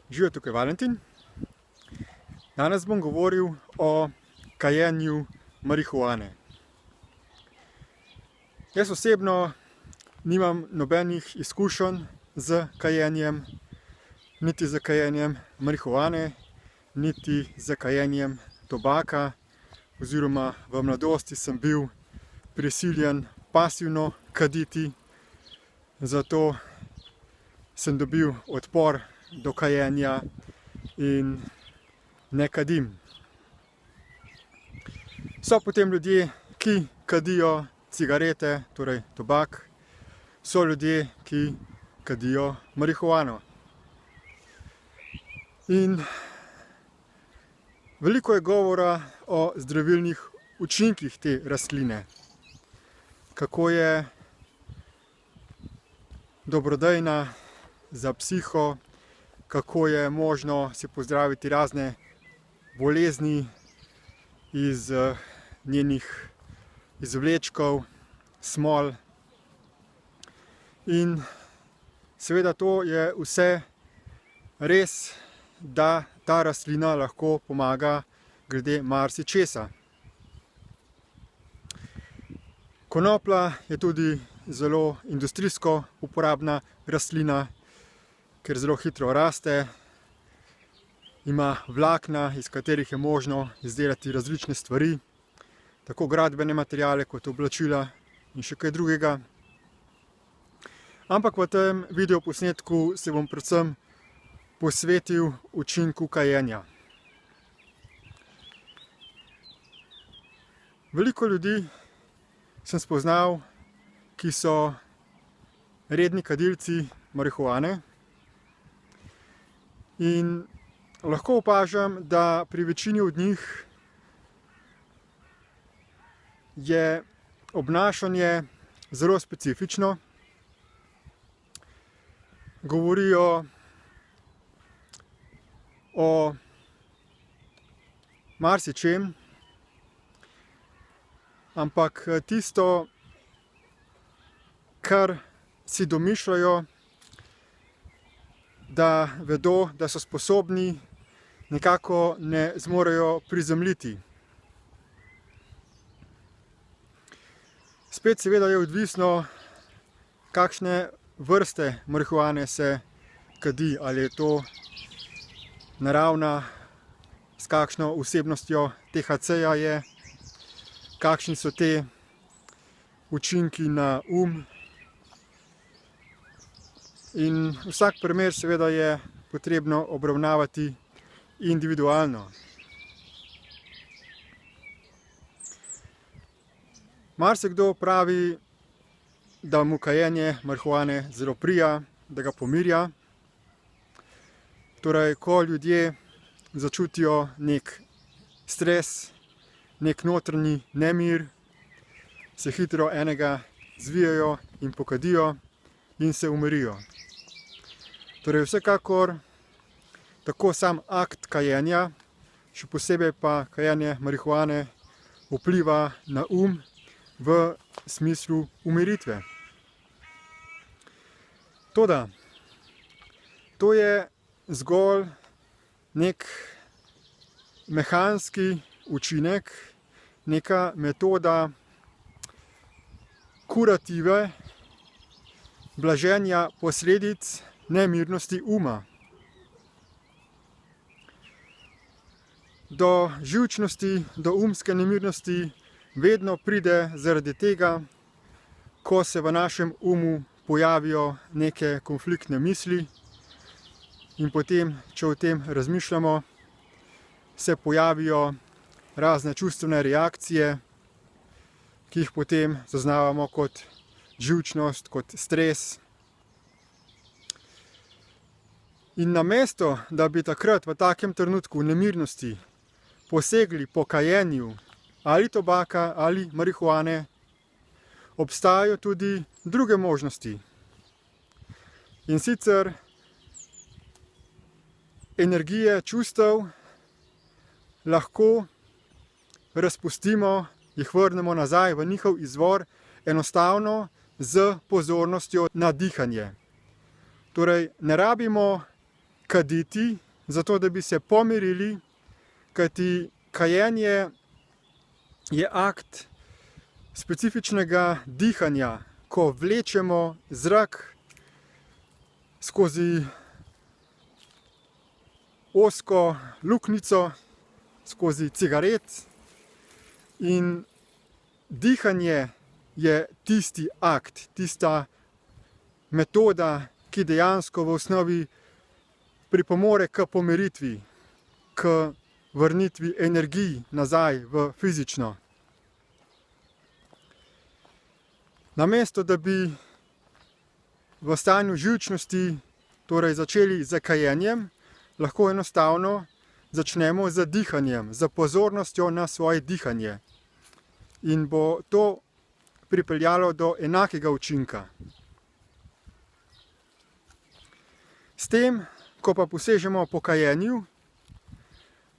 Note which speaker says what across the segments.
Speaker 1: Živijo, tukaj Valentin. Danes bom govoril o kajenju marihuane. Jaz osebno nimam nobenih izkušenj z kajenjem, niti z kajenjem marihuane, niti z kajenjem tobaka, oziroma v mladosti sem bil prisiljen pasivno kaditi, zato sem dobil odpor do kajenja in ne kadim. So potem ljudje, ki kadijo cigarete, torej tobak, so ljudje, ki kadijo marihuano. In veliko je govora o zdravilnih učinkih te rastline, kako je dobrodejna za psiho, kako je možno si pozdraviti razne bolezni iz njenih izvlečkov, smol. In seveda to je vse res, da ta rastlina lahko pomaga glede marsičesa. Konoplja je tudi zelo industrijsko uporabna rastlina, ker zelo hitro raste, ima vlakna, iz katerih je možno izdelati različne stvari, tako gradbene materiale kot oblačila in še kaj drugega. Ampak v tem videoposnetku se bom predvsem posvetil učinku kajenja. Veliko ljudi sem spoznal, ki so redni kadilci marihuane, in lahko opažam, da pri večini od njih je obnašanje zelo specifično. Govorijo o marsičem, ampak tisto, kar si domišljajo, da vedo, da so sposobni, nekako ne zmorejo prizemljiti. Spet seveda je odvisno, kakšne vrste marihuane se kadi, ali je to naravna, s kakšno vsebnostjo THC-ja je, kakšni so te učinki na in vsak primer seveda je potrebno obravnavati individualno. Marsikdo pravi, da mu kajenje marihuane zelo prija, da ga pomirja. Torej, ko ljudje začutijo nek stres, nek notranji nemir, se hitro enega zvijajo in pokadijo in se umirijo. Torej, vsekakor tako sam akt kajenja, še posebej pa kajenje marihuane, vpliva na v smislu umiritve. Toda, to je zgolj nek mehanski učinek, neka metoda kurative, blaženja posledic nemirnosti uma. Do živčnosti, do umske nemirnosti vedno pride zaradi tega, ko se v našem umu pojavijo neke konfliktne misli in potem, če o tem razmišljamo, se pojavijo razne čustvene reakcije, ki jih potem zaznavamo kot živčnost, kot stres. In namesto, da bi takrat v takem trenutku nemirnosti posegli po kajenju ali tobaka ali marihuane, obstajajo tudi druge možnosti. In sicer energije čustev lahko razpustimo, jih vrnemo nazaj v njihov izvor, enostavno z pozornostjo na dihanje. Torej, ne rabimo kaditi, zato da bi se pomirili, kajti kajenje je akt specifičnega dihanja, ko vlečemo zrak skozi ozko luknjico, skozi cigaret, in dihanje je tisti akt, tista metoda, ki dejansko v osnovi pripomore k pomiritvi, k vrnitvi energij nazaj v fizično. Namesto da bi v stanju živčnosti torej začeli z kajenjem, lahko enostavno začnemo z dihanjem, z pozornostjo na svoje dihanje. In bo to pripeljalo do enakega učinka. S tem, ko pa posežemo po kajenju,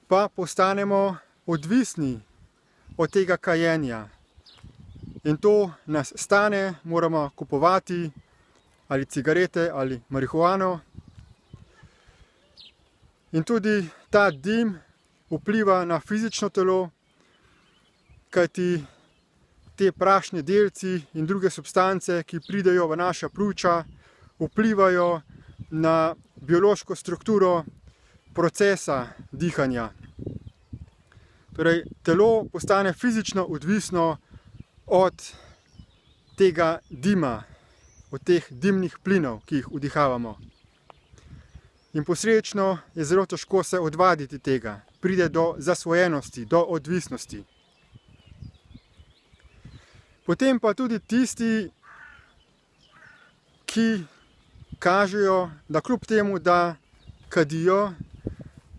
Speaker 1: pa postanemo odvisni od tega kajenja. In to nas stane, moramo kupovati ali cigarete ali marihuano. In tudi ta dim vpliva na fizično telo, kajti te prašne delci in druge substance, ki pridejo v naša pljuča, vplivajo na biološko strukturo procesa dihanja. Torej, telo postane fizično odvisno od tega dima, od teh dimnih plinov, ki jih vdihavamo. In posledično je zelo težko se odvaditi tega. Pride do zasvojenosti, do odvisnosti. Potem pa tudi tisti, ki kažejo, da kljub temu, da kadijo,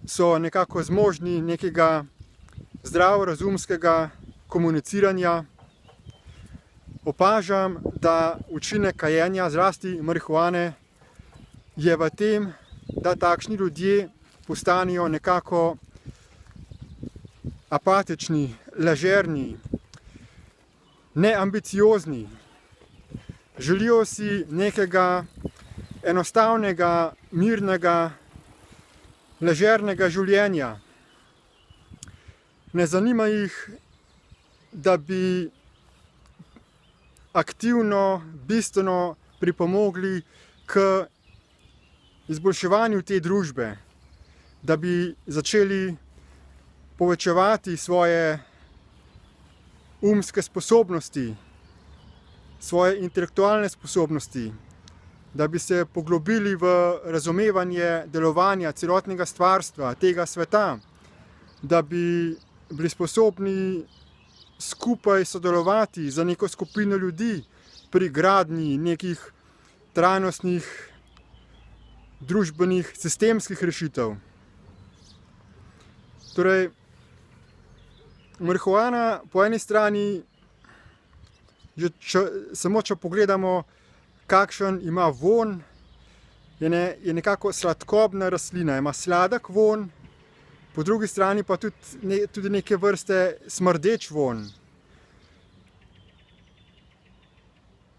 Speaker 1: so nekako zmožni nekega zdravorazumskega komuniciranja. Opažam, da učinek kajenja, zlasti marihuane, je v tem, da takšni ljudje postanejo nekako apatični, ležerni, neambiciozni. Želijo si nekega enostavnega, mirnega, ležernega življenja. Ne zanima jih, da bi aktivno, bistveno pripomogli k izboljševanju te družbe, da bi začeli povečevati svoje umske sposobnosti, svoje intelektualne sposobnosti, da bi se poglobili v razumevanje delovanja celotnega stvarstva, tega sveta, da bi bili sposobni skupaj sodelovati za neko skupino ljudi pri gradnji nekih trajnostnih, družbenih, sistemskih rešitev. Torej, marihuana po eni strani, samo če pogledamo, kakšen ima vonj, je nekako sladkobna rastlina, ima sladek vonj, po drugi strani pa tudi neke vrste smrdeč vonj.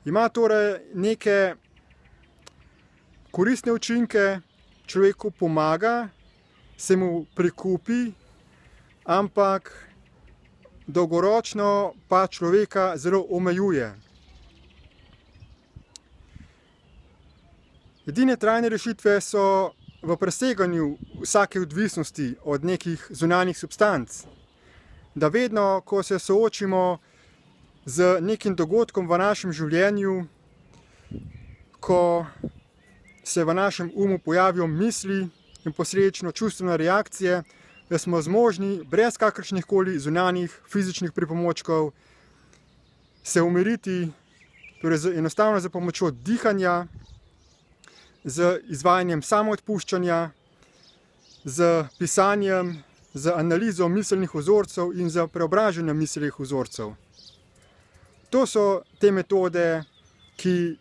Speaker 1: Ima torej neke koristne učinke, človeku pomaga, se mu prikupi, ampak dolgoročno pa človeka zelo omejuje. Edine trajne rešitve so v preseganju vsake odvisnosti od nekih zunanjih substanc. Da vedno, ko se soočimo z nekim dogodkom v našem življenju, ko se v našem umu pojavijo misli in posledično čustvene reakcije, da smo zmožni brez kakršnihkoli zunanjih fizičnih pripomočkov se umiriti, torej enostavno za pomočjo dihanja, z izvajanjem samoodpuščanja, z pisanjem, z analizo miselnih vzorcev in z preobražanjem miselnih vzorcev. To so te metode, ki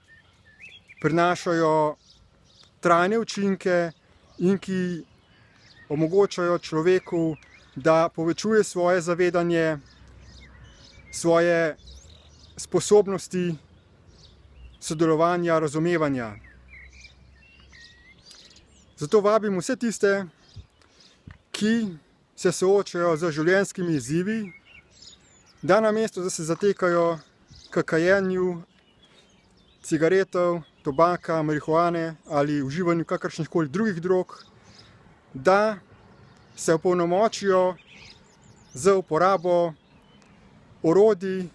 Speaker 1: prinašajo trajne učinke in ki omogočajo človeku, da povečuje svoje zavedanje, svoje sposobnosti sodelovanja, razumevanja. Zato vabim vse tiste, ki se soočajo z življenjskimi izzivi, da namesto, da se zatekajo k kajenju cigaretov, tobaka, marihuane ali uživanju kakršnih koli drugih drog, da se opolnomočijo z uporabo orodij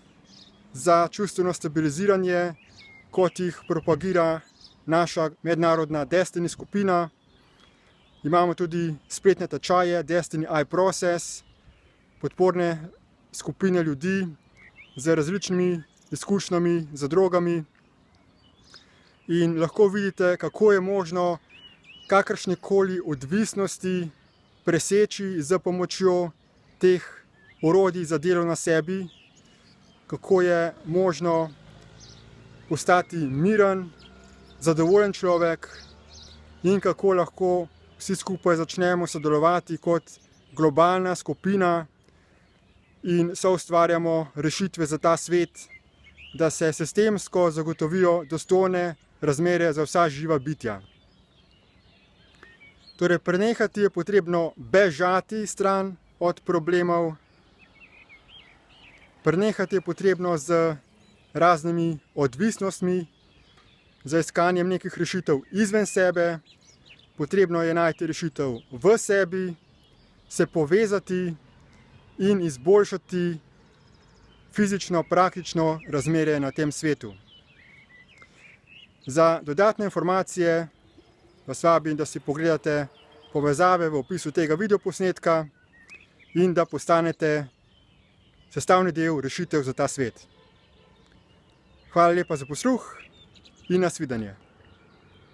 Speaker 1: za čustveno stabiliziranje, kot jih propagira naša mednarodna Destiny skupina. Imamo tudi spletne tečaje Destiny iProcess, podporne skupine ljudi z različnimi izkušnjami z drogami. In lahko vidite, kako je možno kakršnekoli odvisnosti preseči z pomočjo teh orodij za delo na sebi, kako je možno postati miren, zadovoljen človek in kako lahko vsi skupaj začnemo sodelovati kot globalna skupina in soustvarjamo rešitve za ta svet, da se sistemsko zagotovijo dostojne razmere za vsa živa bitja. Torej, prenehati je potrebno bežati stran od problemov, prenehati je potrebno z raznimi odvisnostmi, z iskanjem nekih rešitev izven sebe, potrebno je najti rešitev v sebi, se povezati in izboljšati fizično, praktično razmere na tem svetu. Za dodatne informacije vas vabim, da si pogledate povezave v opisu tega videoposnetka in da postanete sestavni del rešitev za ta svet. Hvala lepa za posluh in nasvidenje.